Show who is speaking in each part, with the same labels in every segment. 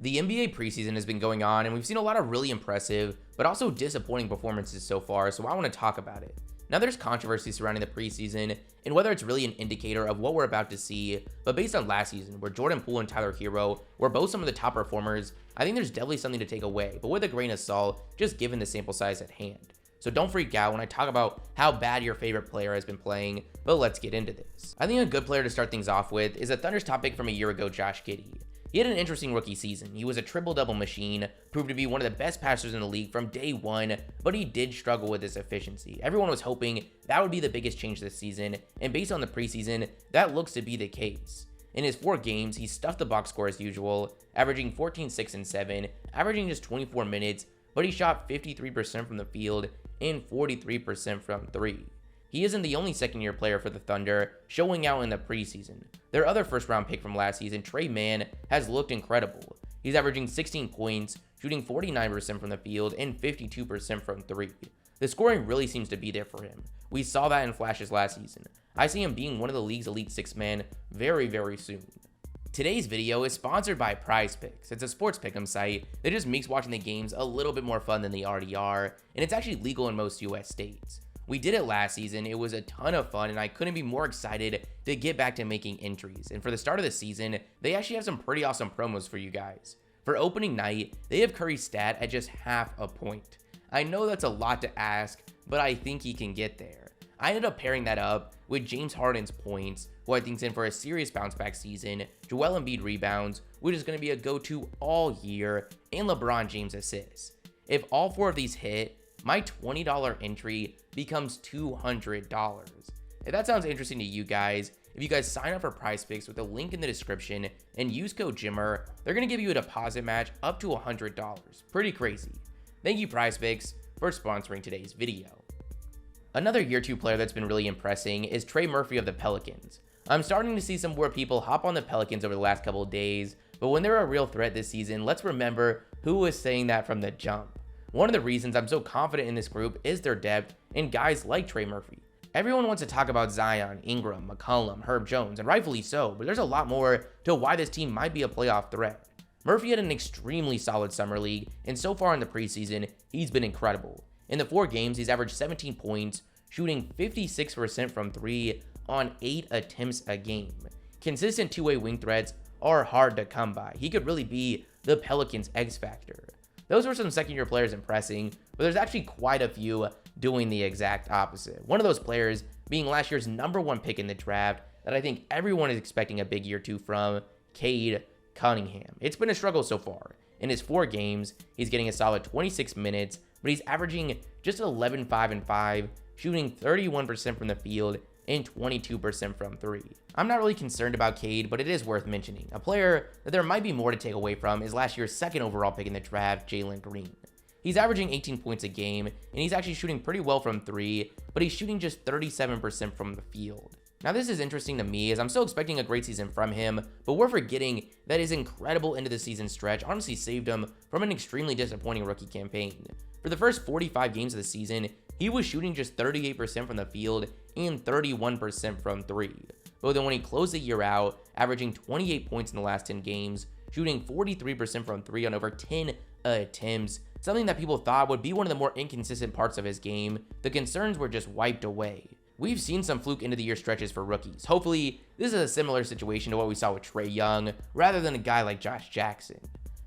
Speaker 1: The NBA preseason has been going on, and we've seen a lot of really impressive, but also disappointing performances so far, so I want to talk about it. Now, there's controversy surrounding the preseason, and whether it's really an indicator of what we're about to see, but based on last season, where Jordan Poole and Tyler Hero were both some of the top performers, I think there's definitely something to take away, but with a grain of salt, just given the sample size at hand. So don't freak out when I talk about how bad your favorite player has been playing, but let's get into this. I think a good player to start things off with is a Thunder's top pick from a year ago, Josh Giddey. He had an interesting rookie season. He was a triple-double machine, proved to be one of the best passers in the league from day one, but he did struggle with his efficiency. Everyone was hoping that would be the biggest change this season, and based on the preseason, that looks to be the case. In his 4 games, he stuffed the box score as usual, averaging 14, 6, and 7, averaging just 24 minutes, but he shot 53% from the field and 43% from 3. He isn't the only second-year player for the Thunder showing out in the preseason. Their other first-round pick from last season, Trey Murphy, has looked incredible. He's averaging 16 points, shooting 49% from the field and 52% from 3. The scoring really seems to be there for him. We saw that in flashes last season. I see him being one of the league's elite 6-man very, very soon. Today's video is sponsored by PrizePicks. It's a sports pick'em site that just makes watching the games a little bit more fun than they already are, and it's actually legal in most US states. We did it last season, it was a ton of fun, and I couldn't be more excited to get back to making entries. And for the start of the season, they actually have some pretty awesome promos for you guys. For opening night, they have Curry's stat at just half a point. I know that's a lot to ask, but I think he can get there. I ended up pairing that up with James Harden's points, who I think's in for a serious bounce back season, Joel Embiid rebounds, which is going to be a go-to all year, and LeBron James assists. If all 4 of these hit, my $20 entry becomes $200. If that sounds interesting to you guys, if you guys sign up for PrizePicks with the link in the description and use code Jimmer, they're going to give you a deposit match up to $100. Pretty crazy. Thank you, PrizePicks, for sponsoring today's video. Another year 2 player that's been really impressing is Trey Murphy of the Pelicans. I'm starting to see some more people hop on the Pelicans over the last couple of days, but when they're a real threat this season, let's remember who was saying that from the jump. One of the reasons I'm so confident in this group is their depth and guys like Trey Murphy. Everyone wants to talk about Zion, Ingram, McCollum, Herb Jones, and rightfully so, but there's a lot more to why this team might be a playoff threat. Murphy had an extremely solid summer league, and so far in the preseason, he's been incredible. In the 4 games, he's averaged 17 points, shooting 56% from 3 on 8 attempts a game. Consistent two-way wing threats are hard to come by. He could really be the Pelicans' X factor. Those were some second-year players impressing, but there's actually quite a few doing the exact opposite. One of those players being last year's #1 pick in the draft that I think everyone is expecting a big year 2 from, Cade Cunningham. It's been a struggle so far. In his 4 games, he's getting a solid 26 minutes, but he's averaging just 11, 5, and 5, shooting 31% from the field and 22% from 3. I'm not really concerned about Cade, but it is worth mentioning. A player that there might be more to take away from is last year's 2nd overall pick in the draft, Jalen Green. He's averaging 18 points a game, and he's actually shooting pretty well from 3, but he's shooting just 37% from the field. Now this is interesting to me as I'm still expecting a great season from him, but we're forgetting that his incredible end of the season stretch honestly saved him from an extremely disappointing rookie campaign. For the first 45 games of the season, he was shooting just 38% from the field and 31% from 3. But then when he closed the year out, averaging 28 points in the last 10 games, shooting 43% from 3 on over 10 attempts, something that people thought would be one of the more inconsistent parts of his game, the concerns were just wiped away. We've seen some fluke end of the year stretches for rookies. Hopefully, this is a similar situation to what we saw with Trae Young, rather than a guy like Josh Jackson.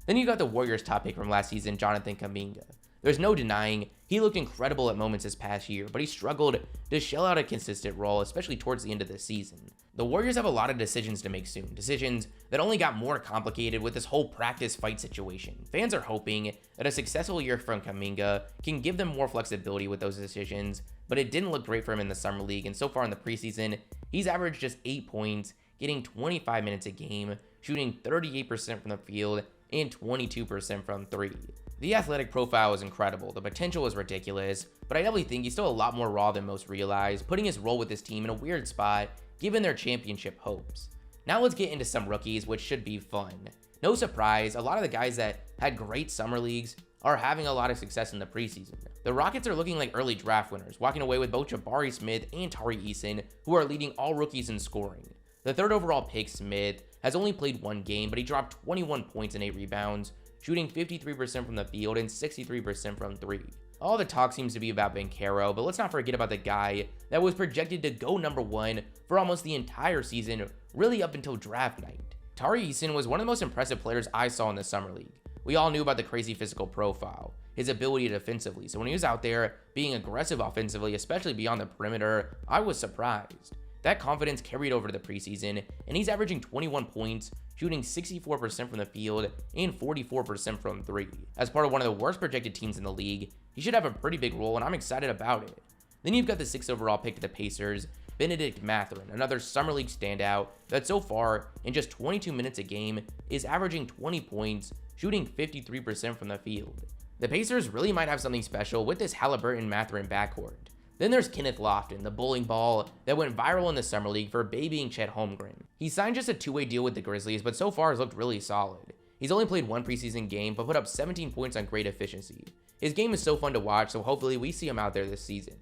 Speaker 1: Then you got the Warriors' top pick from last season, Jonathan Kuminga. There's no denying he looked incredible at moments this past year, but he struggled to shell out a consistent role, especially towards the end of the season. The Warriors have a lot of decisions to make soon, decisions that only got more complicated with this whole practice fight situation. Fans are hoping that a successful year from Kuminga can give them more flexibility with those decisions, but it didn't look great for him in the summer league, and so far in the preseason, he's averaged just 8 points, getting 25 minutes a game, shooting 38% from the field and 22% from 3. The athletic profile is incredible, the potential is ridiculous, but I definitely think he's still a lot more raw than most realize, putting his role with this team in a weird spot given their championship hopes. Now let's get into some rookies, which should be fun. No surprise, a lot of the guys that had great summer leagues are having a lot of success in the preseason. The Rockets are looking like early draft winners, walking away with both Jabari Smith and Tari Eason, who are leading all rookies in scoring. The third overall pick, Smith, has only played one game, but he dropped 21 points and 8 rebounds, shooting 53% from the field and 63% from 3. All the talk seems to be about Banchero, but let's not forget about the guy that was projected to go number 1 for almost the entire season, really up until draft night. Tari Eason was one of the most impressive players I saw in the Summer League. We all knew about the crazy physical profile, his ability defensively, so when he was out there being aggressive offensively, especially beyond the perimeter, I was surprised. That confidence carried over to the preseason, and he's averaging 21 points, shooting 64% from the field and 44% from 3. As part of one of the worst projected teams in the league, he should have a pretty big role, and I'm excited about it. Then you've got the 6th overall pick to the Pacers, Benedict Mathurin, another Summer League standout that so far, in just 22 minutes a game, is averaging 20 points, shooting 53% from the field. The Pacers really might have something special with this Halliburton-Mathurin backcourt. Then there's Kenneth Lofton, the bowling ball that went viral in the Summer League for babying Chet Holmgren. He signed just a 2-way deal with the Grizzlies, but so far has looked really solid. He's only played one preseason game, but put up 17 points on great efficiency. His game is so fun to watch, so hopefully we see him out there this season.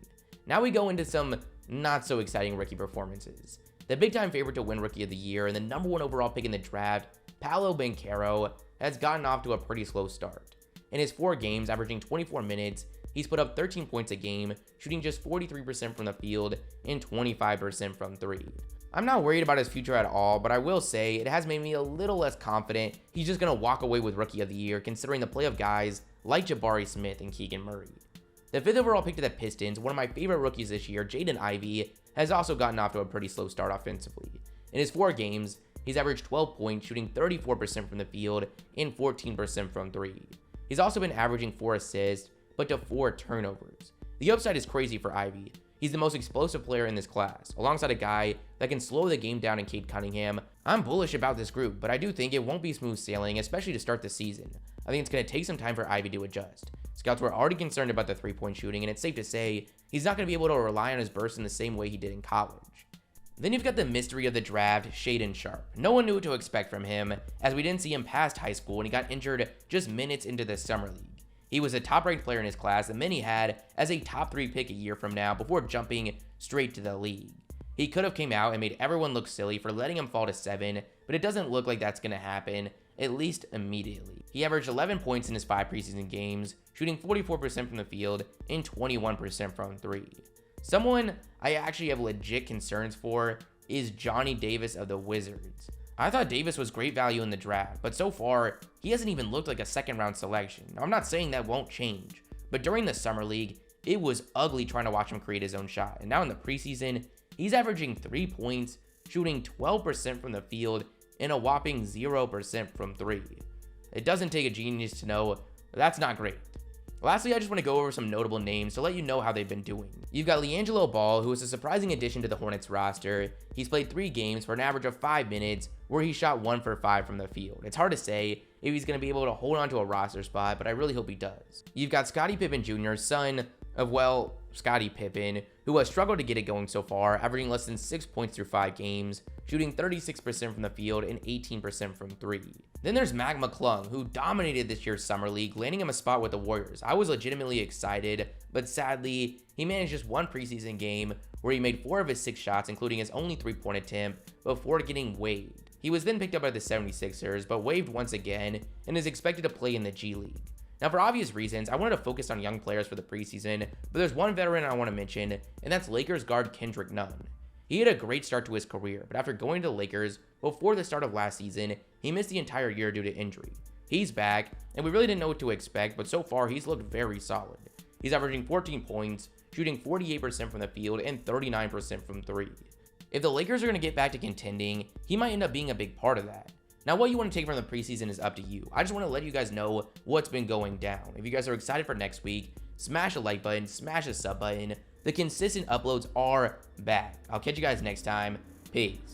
Speaker 1: Now we go into some not so exciting rookie performances. The big time favorite to win Rookie of the Year and the number 1 overall pick in the draft, Paolo Banchero, has gotten off to a pretty slow start. In his 4 games, averaging 24 minutes, he's put up 13 points a game, shooting just 43% from the field and 25% from 3. I'm not worried about his future at all, but I will say it has made me a little less confident he's just going to walk away with Rookie of the Year, considering the play of guys like Jabari Smith and Keegan Murray. The 5th overall pick to the Pistons, one of my favorite rookies this year, Jaden Ivey, has also gotten off to a pretty slow start offensively. In his 4 games, he's averaged 12 points, shooting 34% from the field and 14% from 3. He's also been averaging 4 assists, but to 4 turnovers. The upside is crazy for Ivey. He's the most explosive player in this class, alongside a guy that can slow the game down in Cade Cunningham. I'm bullish about this group, but I do think it won't be smooth sailing, especially to start the season. I think it's going to take some time for Ivey to adjust. Scouts were already concerned about the 3-point shooting, and it's safe to say he's not going to be able to rely on his burst in the same way he did in college. Then you've got the mystery of the draft, Shaedon Sharpe. No one knew what to expect from him, as we didn't see him past high school and he got injured just minutes into the Summer League. He was a top-ranked player in his class that many had as a top 3 pick a year from now before jumping straight to the league. He could have came out and made everyone look silly for letting him fall to 7, but it doesn't look like that's going to happen, at least immediately. He averaged 11 points in his 5 preseason games, shooting 44% from the field and 21% from 3. Someone I actually have legit concerns for is Johnny Davis of the Wizards. I thought Davis was great value in the draft, but so far, he hasn't even looked like a 2nd round selection. Now, I'm not saying that won't change, but during the Summer League, it was ugly trying to watch him create his own shot. And now in the preseason, he's averaging 3 points, shooting 12% from the field, and a whopping 0% from 3. It doesn't take a genius to know that's not great. Lastly, I just want to go over some notable names to let you know how they've been doing. You've got LiAngelo Ball, who is a surprising addition to the Hornets roster. He's played 3 games for an average of 5 minutes, where he shot 1 for 5 from the field. It's hard to say if he's going to be able to hold on to a roster spot, but I really hope he does. You've got Scottie Pippen Jr., son of, well, Scottie Pippen, who has struggled to get it going so far, averaging less than 6 points through 5 games, shooting 36% from the field and 18% from 3. Then there's Mac McClung, who dominated this year's Summer League, landing him a spot with the Warriors. I was legitimately excited, but sadly, he managed just 1 preseason game where he made 4 of his 6 shots, including his only 3-point attempt, before getting waived. He was then picked up by the 76ers, but waived once again, and is expected to play in the G League. Now, for obvious reasons, I wanted to focus on young players for the preseason, but there's one veteran I want to mention, and that's Lakers guard Kendrick Nunn. He had a great start to his career, but after going to the Lakers before the start of last season, he missed the entire year due to injury. He's back, and we really didn't know what to expect, but so far he's looked very solid. He's averaging 14 points, shooting 48% from the field and 39% from 3. If the Lakers are going to get back to contending, he might end up being a big part of that. Now, what you want to take from the preseason is up to you. I just want to let you guys know what's been going down. If you guys are excited for next week, smash a like button, smash a sub button. The consistent uploads are back. I'll catch you guys next time. Peace.